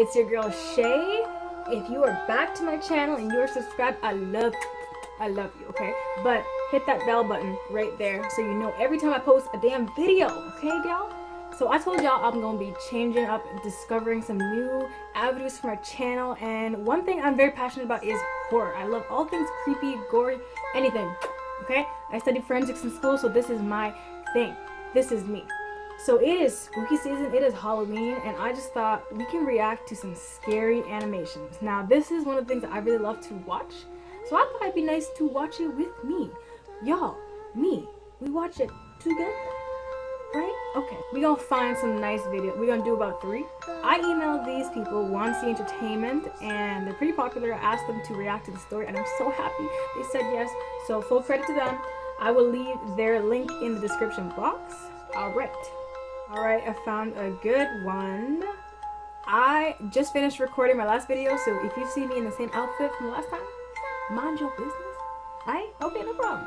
It's your girl Shay. If you are back to my channel and you're subscribed, I love you, okay? But hit that bell button right there so you know every time I post a damn video, okay, y'all? So I told y'all I'm gonna be changing up, discovering some new avenues for my channel, and one thing I'm very passionate about is horror. I love all things creepy, gory, anything, okay? I studied forensics in school, so this is my thing. This is me. So it is spooky season, it is Halloween, and I just thought we can react to some scary animations. Now this is one of the things that I really love to watch, so I thought it'd be nice to watch it with me. Y'all, we watch it together, right? Okay, we gonna find some nice video. We're gonna do about 3. I emailed these people, Wansee Entertainment, and they're pretty popular. I asked them to react to the story, and I'm so happy they said yes, so full credit to them. I will leave their link in the description box. Alright, I found a good one. I just finished recording my last video, so if you see me in the same outfit from the last time, mind your business. Alright? Okay, no problem.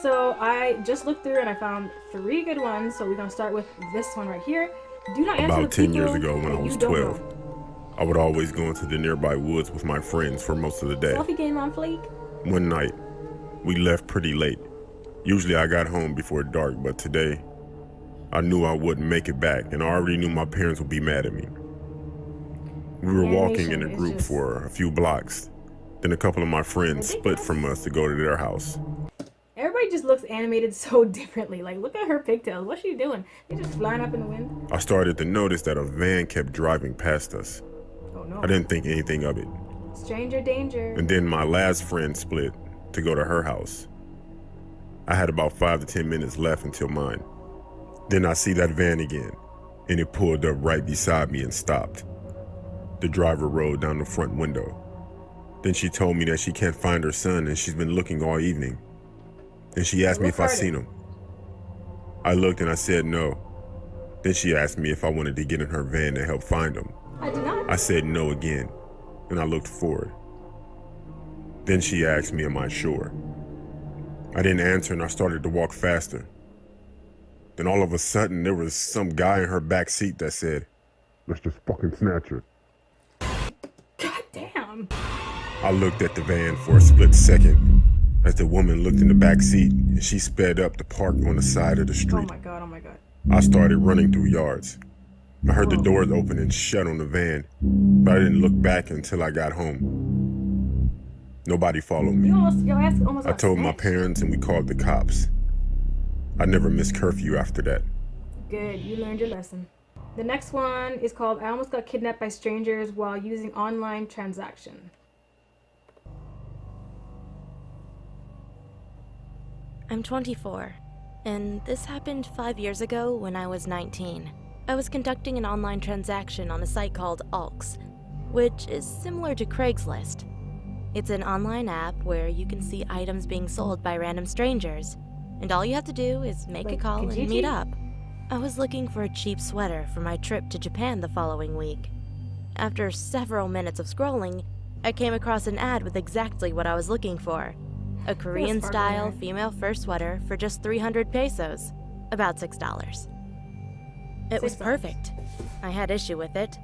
So I just looked through and I found 3 good ones, so we're gonna start with this one right here. Do not answer About the 10 people years ago when I that was you don't 12, know. I would always go into the nearby woods with my friends for most of the day. Selfie game on fleek. One night, we left pretty late. Usually I got home before dark, but today, I knew I wouldn't make it back, and I already knew my parents would be mad at me. We were walking in a group for a few blocks. Then a couple of my friends split from us to go to their house. Everybody just looks animated so differently. Like, look at her pigtails. What's she doing? They just flying up in the wind. I started to notice that a van kept driving past us. Oh no. I didn't think anything of it. Stranger danger. And then my last friend split to go to her house. I had about 5 to 10 minutes left until mine. Then I see that van again, and it pulled up right beside me and stopped. The driver rolled down the front window. Then she told me that she can't find her son and she's been looking all evening. And she asked me if I seen him. I looked and I said no. Then she asked me if I wanted to get in her van to help find him. I did not. I said no again, and I looked forward. Then she asked me, am I sure? I didn't answer and I started to walk faster. Then all of a sudden, there was some guy in her back seat that said, "Let's just fucking snatch her." God damn. I looked at the van for a split second as the woman looked in the back seat and she sped up to park on the side of the street. Oh my god, oh my god. I started running through yards. I heard the doors open and shut on the van, but I didn't look back until I got home. Nobody followed me. Your ass almost I told my parents and we called the cops. I never missed curfew after that. Good, you learned your lesson. The next one is called I Almost Got Kidnapped by Strangers While Using Online Transaction. I'm 24, and this happened 5 years ago when I was 19. I was conducting an online transaction on a site called Alks, which is similar to Craigslist. It's an online app where you can see items being sold by random strangers, and all you have to do is make a call and meet up. I was looking for a cheap sweater for my trip to Japan the following week. After several minutes of scrolling, I came across an ad with exactly what I was looking for. A Korean-style female fur sweater for just 300 pesos, about $6. It was perfect. I had issue with it.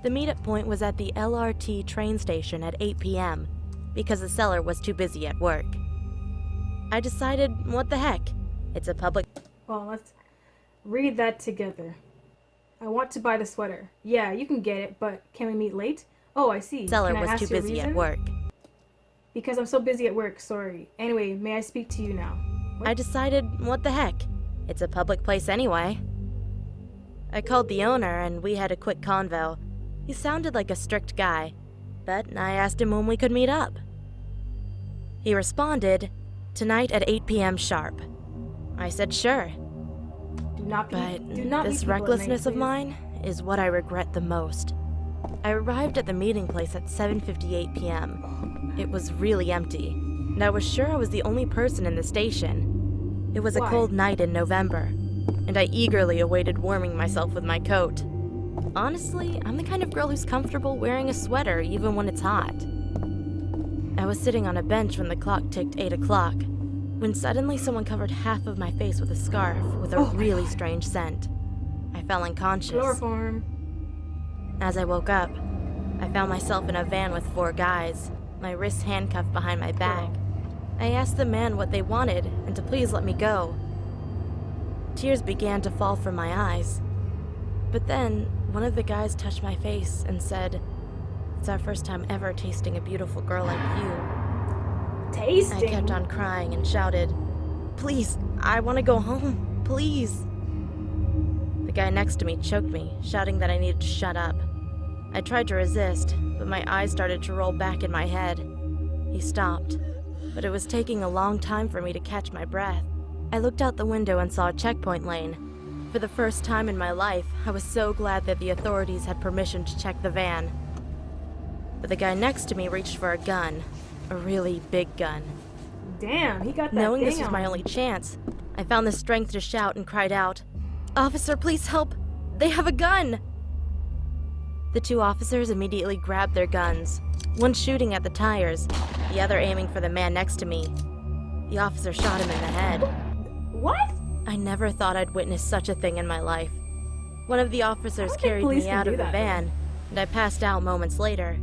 The meetup point was at the LRT train station at 8 p.m. because the seller was too busy at work. I decided, what the heck? It's a public... Well, let's read that together. I want to buy the sweater. Yeah, you can get it, but can we meet late? Oh, I see. Seller was too busy at work. Because I'm so busy at work, sorry. Anyway, may I speak to you now? I decided, what the heck? It's a public place anyway. I called the owner and we had a quick convo. He sounded like a strict guy, but I asked him when we could meet up. He responded, tonight at 8 p.m. sharp. I said sure. But this recklessness of mine is what I regret the most. I arrived at the meeting place at 7:58 p.m. It was really empty, and I was sure I was the only person in the station. It was a cold night in November, and I eagerly awaited warming myself with my coat. Honestly, I'm the kind of girl who's comfortable wearing a sweater even when it's hot. I was sitting on a bench when the clock ticked 8 o'clock, when suddenly someone covered half of my face with a scarf with a really strange scent. I fell unconscious. Chloroform. As I woke up, I found myself in a van with 4 guys, my wrists handcuffed behind my back. I asked the man what they wanted and to please let me go. Tears began to fall from my eyes. But then, one of the guys touched my face and said, "It's our first time ever tasting a beautiful girl like you." Tasting? I kept on crying and shouted, "Please, I want to go home, please." The guy next to me choked me, shouting that I needed to shut up. I tried to resist, but my eyes started to roll back in my head. He stopped, but it was taking a long time for me to catch my breath. I looked out the window and saw a checkpoint lane. For the first time in my life, I was so glad that the authorities had permission to check the van. But the guy next to me reached for a gun, a really big gun. Damn, he got that Knowing thing this was on. my only chance, I found the strength to shout and cried out, "Officer, please help! They have a gun!" The 2 officers immediately grabbed their guns, one shooting at the tires, the other aiming for the man next to me. The officer shot him in the head. What? I never thought I'd witness such a thing in my life. One of the officers I don't think carried police me can out do of the that, van, and I passed out moments later.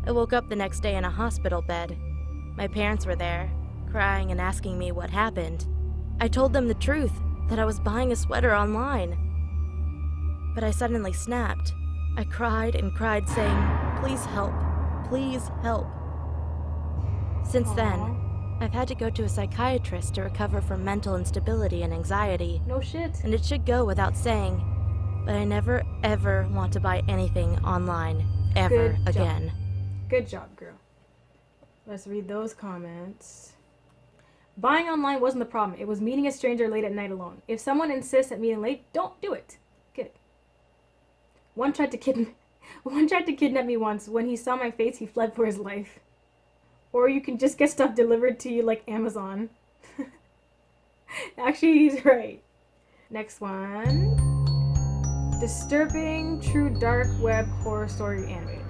I woke up the next day in a hospital bed. My parents were there, crying and asking me what happened. I told them the truth, that I was buying a sweater online. But I suddenly snapped. I cried and cried, saying, "Please help, please help." Since then, Aw. I've had to go to a psychiatrist to recover from mental instability and anxiety. No shit. And it should go without saying, but I never ever want to buy anything online ever Good job. again. Good job, girl. Let's read those comments. Buying online wasn't the problem. It was meeting a stranger late at night alone. If someone insists at meeting late, don't do it. Get it. One tried to kidnap me once. When he saw my face, he fled for his life. Or you can just get stuff delivered to you like Amazon. Actually, he's right. Next one. Disturbing true dark web horror story animated.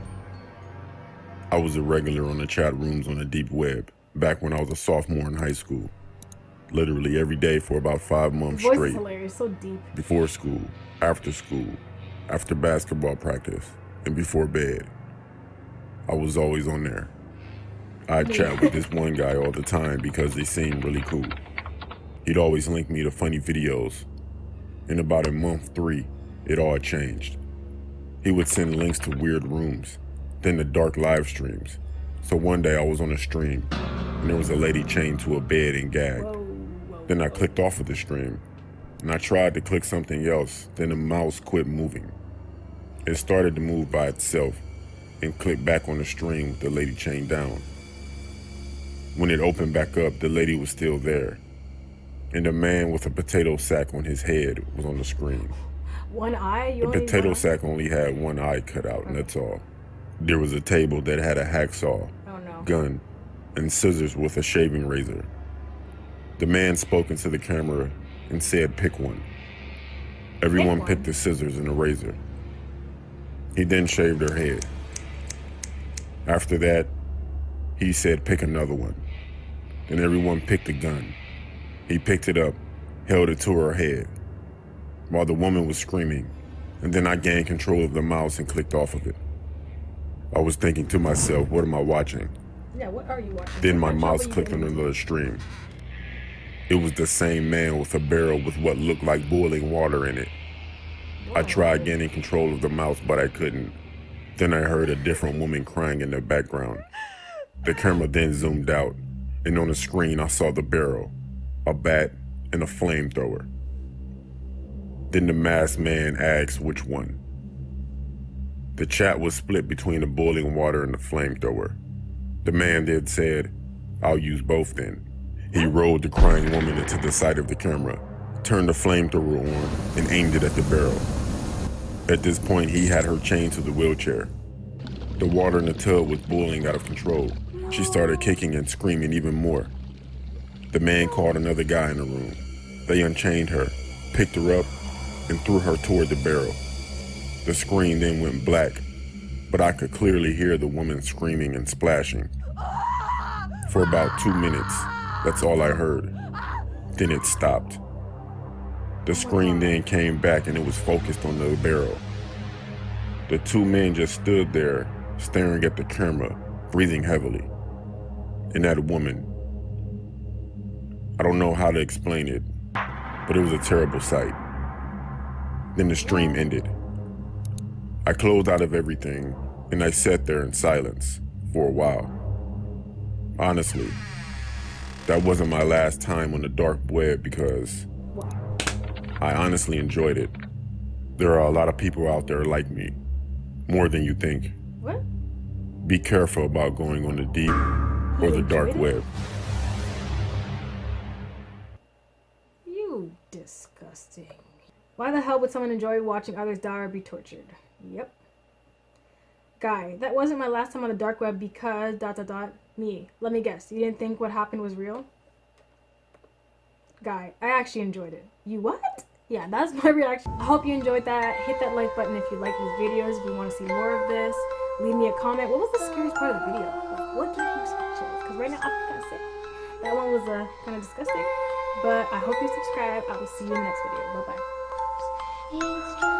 I was a regular on the chat rooms on the deep web back when I was a sophomore in high school. Literally every day for about 5 months Voice is straight. hilarious, so deep. Before school, after basketball practice, and before bed. I was always on there. I'd chat with this one guy all the time because they seemed really cool. He'd always link me to funny videos. In about in month 3, it all changed. He would send links to weird rooms, then to dark live streams. So one day I was on a stream, and there was a lady chained to a bed and gagged. Then I clicked off of the stream, and I tried to click something else, then the mouse quit moving. It started to move by itself, and clicked back on the stream with the lady chained down. When it opened back up, the lady was still there, and a man with a potato sack on his head was on the screen. One eye? The potato sack only had one eye cut out, and that's all. There was a table that had a hacksaw, Oh no. gun, and scissors with a shaving razor. The man spoke into the camera and said, "Pick one." Everyone one? picked the scissors and the razor. He then shaved her head. After that, he said, "Pick another one." Then everyone picked a gun. He picked it up, held it to her head, while the woman was screaming, and then I gained control of the mouse and clicked off of it. I was thinking to myself, what am I watching? Yeah, what are you watching? Then my What mouse trouble you clicked on getting into? another stream. It was the same man with a barrel with what looked like boiling water in it. I tried gaining control of the mouse, but I couldn't. Then I heard a different woman crying in the background. The camera then zoomed out, and on the screen I saw the barrel, a bat, and a flamethrower. Then the masked man asked which one. The chat was split between the boiling water and the flamethrower. The man then said, "I'll use both then." He rolled the crying woman into the side of the camera, turned the flamethrower on, and aimed it at the barrel. At this point, he had her chained to the wheelchair. The water in the tub was boiling out of control. She started kicking and screaming even more. The man called another guy in the room. They unchained her, picked her up, and threw her toward the barrel. The screen then went black, but I could clearly hear the woman screaming and splashing. For about 2 minutes, that's all I heard. Then it stopped. The screen then came back and it was focused on the barrel. The two men just stood there, staring at the camera, breathing heavily. And that woman, I don't know how to explain it, but it was a terrible sight. Then the stream ended. I closed out of everything, and I sat there in silence for a while. Honestly, that wasn't my last time on the dark web because I honestly enjoyed it. There are a lot of people out there like me, more than you think. What? Be careful about going on the deep or the dark web. You disgusting. Why the hell would someone enjoy watching others die or be tortured? Yep. Guy, that wasn't my last time on the dark web because ... me. Let me guess, you didn't think what happened was real? Guy, I actually enjoyed it. You what? Yeah, that's my reaction. I hope you enjoyed that. Hit that like button if you like these videos, if you want to see more of this. Leave me a comment. What was the scariest part of the video? Like, what gave you such chills? Because right now, I gotta say, that one was kind of disgusting. But I hope you subscribe. I will see you in the next video. Bye-bye.